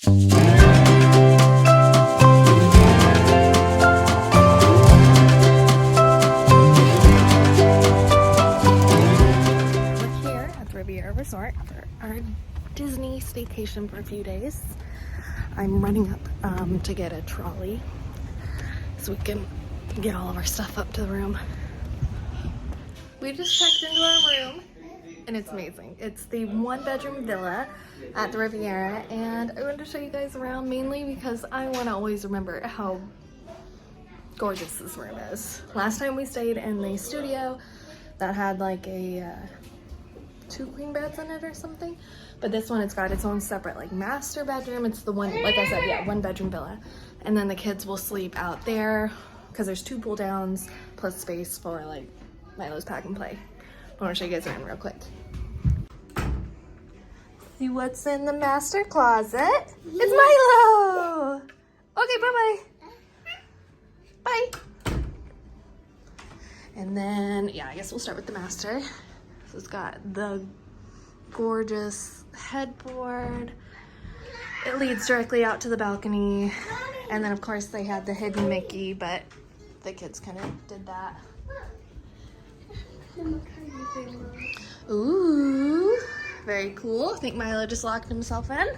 Here at the Riviera Resort for our Disney staycation for a few days. I'm running up to get a trolley so we can get all of our stuff up to the room. We just checked into our room and it's amazing. It's the 1-bedroom villa at the Riviera, and I wanted to show you guys around mainly because I want to always remember how gorgeous this room is. Last time we stayed in the studio that had like a 2 queen beds in it or something, but this one, it's got its own separate like master bedroom. It's the one, like I said, yeah, 1-bedroom villa, and then the kids will sleep out there because there's 2 pull downs plus space for like Milo's pack and play. I want to show you guys around real quick. See what's in the master closet. It's Milo. Okay, bye-bye. Bye. And then, yeah, I guess we'll start with the master. So it's got the gorgeous headboard. It leads directly out to the balcony. And then, of course, they had the hidden Mickey, but the kids kind of did that. Ooh, very cool. I think Milo just locked himself in.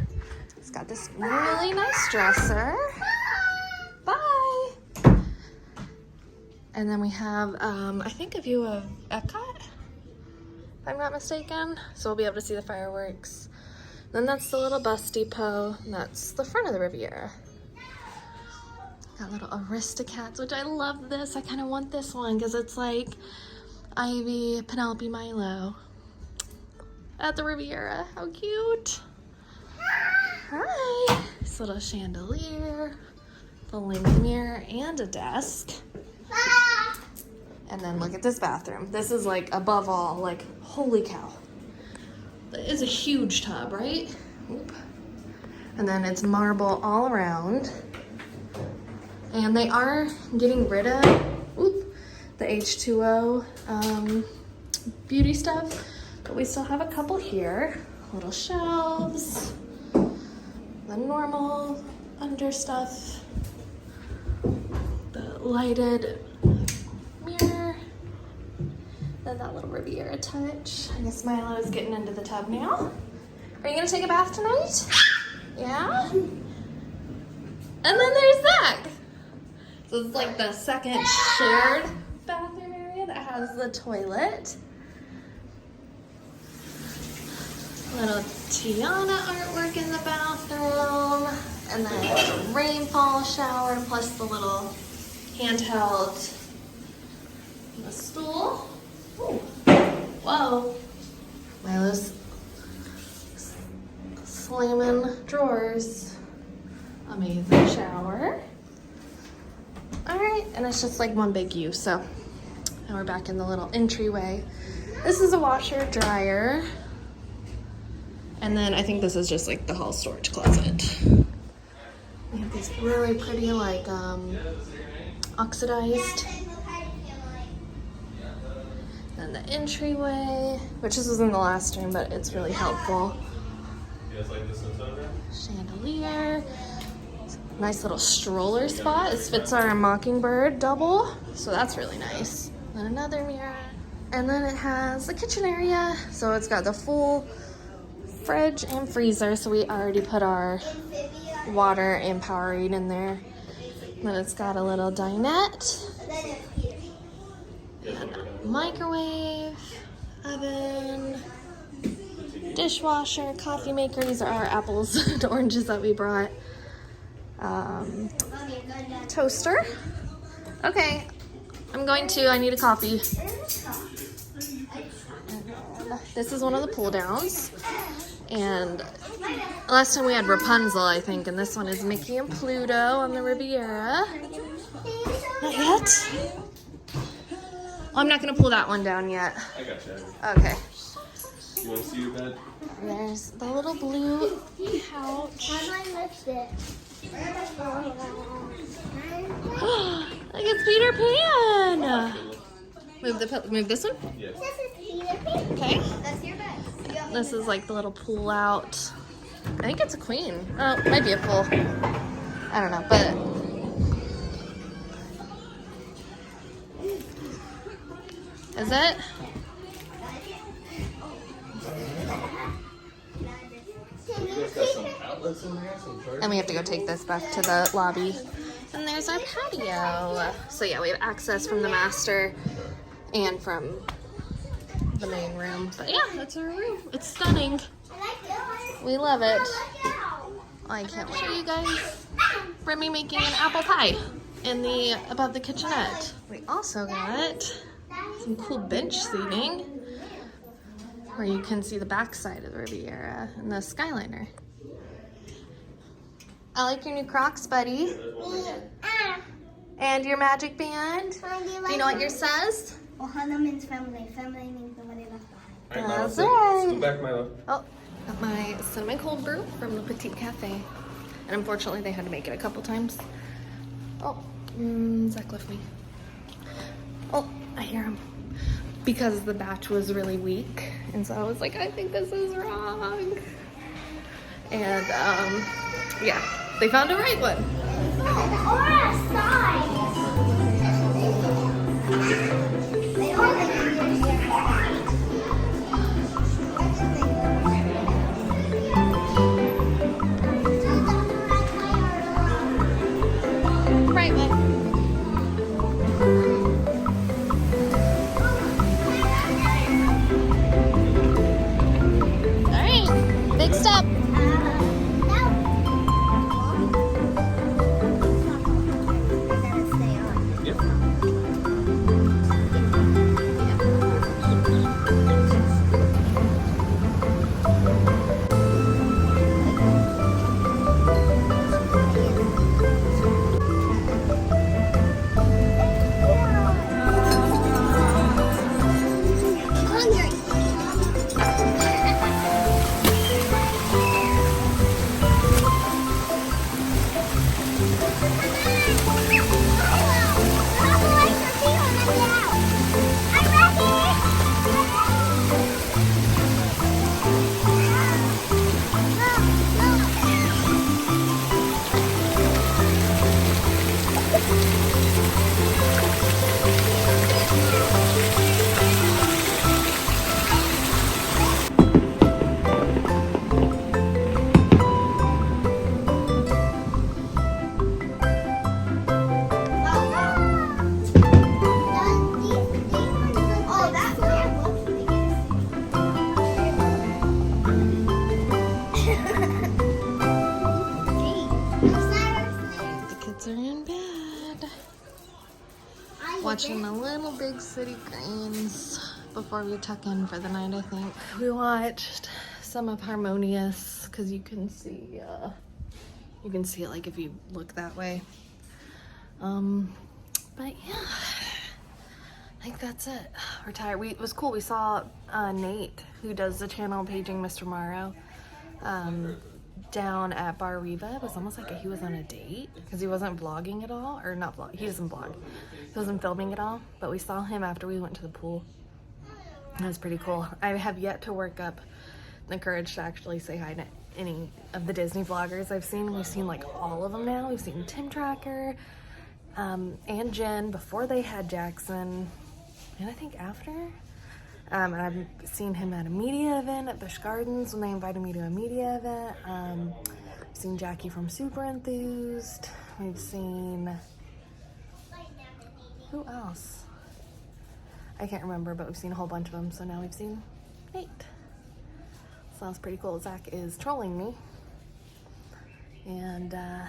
It's got this really nice dresser. Bye. And then we have, I think, a view of Epcot, if I'm not mistaken. So we'll be able to see the fireworks. Then that's the little bus depot, and that's the front of the Riviera. Got little Aristocats, which I love this. I kind of want this one because it's like Ivy, Penelope, Milo at the Riviera. How cute. Hi. This little chandelier, full-length mirror, and a desk. And then look at this bathroom. This is like above all, like, holy cow. It is a huge tub, right? Oop. And then it's marble all around. And they are getting rid of the H2O beauty stuff, but we still have a couple here. Little shelves, the normal under stuff, the lighted mirror, then that little Riviera touch. I guess Milo is getting into the tub now. Are you gonna take a bath tonight? Yeah? And then there's Zach. So it's like the second shared bathroom area that has the toilet. Little Tiana artwork in the bathroom. And then a rainfall shower, plus the little handheld the stool. Ooh. Whoa. Milo's slamming drawers. Amazing shower. Alright, and it's just like one big U, so now we're back in the little entryway. This is a washer dryer. And then I think this is just like the hall storage closet. We have these really pretty like oxidized. And the entryway, which this was in the last room, but it's really helpful. Chandelier. Nice little stroller spot. This fits our Mockingbird double, so that's really nice. And another mirror. And then it has the kitchen area. So it's got the full fridge and freezer, so we already put our water and Powerade in there. And then it's got a little dinette. And a microwave, oven, dishwasher, coffee maker. These are our apples and oranges that we brought. Toaster. Okay, I need a coffee. This is one of the pull downs. And last time we had Rapunzel, I think, and this one is Mickey and Pluto on the Riviera. Not yet. I'm not gonna pull that one down yet. I got you. Okay. You want to see your bed? There's the little blue couch. How do I lift it? Look, it's Peter Pan. Move this one. Yes. This is Peter Pan. Okay. That's your bed. This is like the little pull out I think it's a queen. Oh, it might be a full. I don't know, but is it? And we have to go take this back to the lobby. And there's our patio. So yeah, we have access from the master and from the main room. But yeah, that's our room. It's stunning. We love it. I can't wait to show you guys Remy making an apple pie in the above the kitchenette. We also got some cool bench seating where you can see the backside of the Riviera and the Skyliner. I like your new Crocs, buddy. And your magic band. Do you know what yours says? Ohana means family. Family means nobody left behind. That's right. Go back, Milo. Oh, got my cinnamon cold brew from the Petite Cafe. And unfortunately, they had to make it a couple times. Oh, Zach left me. Oh, I hear him. Because the batch was really weak. And so I was like, I think this is wrong. And, yeah, they found a right one. Or a side. Right one. All right, big step. Watching a little Big City Greens before we tuck in for the night, I think. We watched some of Harmonious because you can see it like if you look that way. But yeah, I think that's it. We're tired. It was cool. We saw Nate, who does the channel Paging Mr. Morrow, down at Bar Riva. It was almost like he was on a date because he wasn't vlogging at all, or not vlog. He doesn't vlog. He wasn't filming at all. But we saw him after we went to the pool. That was pretty cool. I have yet to work up the courage to actually say hi to any of the Disney vloggers I've seen. We've seen like all of them now. We've seen Tim Tracker and Jen before they had Jackson, and I think after. And I've seen him at a media event at Busch Gardens when they invited me to a media event. I've seen Jackie from Super Enthused. We've seen, who else? I can't remember, but we've seen a whole bunch of them. So now we've seen Nate. So that's pretty cool. Zach is trolling me. And yeah,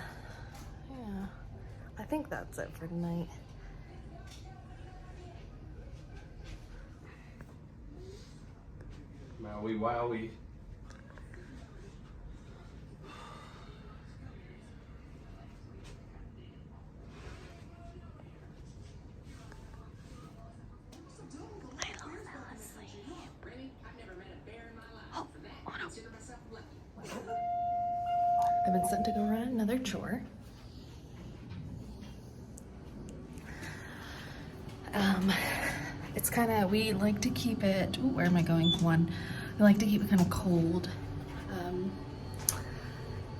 I think that's it for tonight. Maui, wowie. I've been sent to go run another chore. It's kind of, we like to keep it, ooh, where am I going? We like to keep it kind of cold.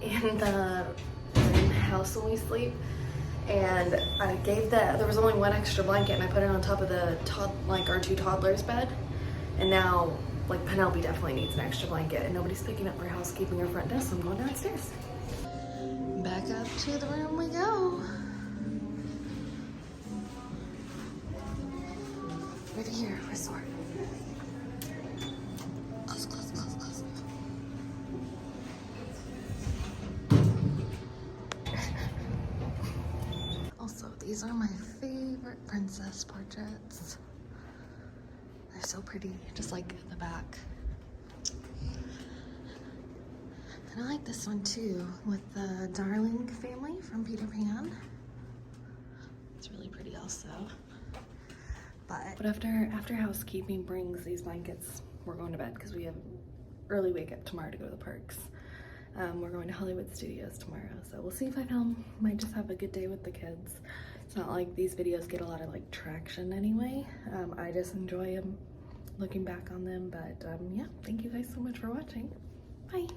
in the house when we sleep, and I gave there was only one extra blanket, and I put it on top of the our 2 toddlers' bed, and now like Penelope definitely needs an extra blanket, and nobody's picking up for housekeeping or front desk, so I'm going downstairs. Back up to the room we go. Riviera Resort. Close, close, close, close. Also, these are my favorite princess portraits. They're so pretty, just like the back. And I like this one too, with the Darling family from Peter Pan. It's really pretty also. But after housekeeping brings these blankets, we're going to bed because we have early wake up tomorrow to go to the parks. We're going to Hollywood Studios tomorrow, so we'll see if I film. Might just have a good day with the kids. It's not like these videos get a lot of like traction anyway. I just enjoy them, looking back on them. But yeah, thank you guys so much for watching. Bye.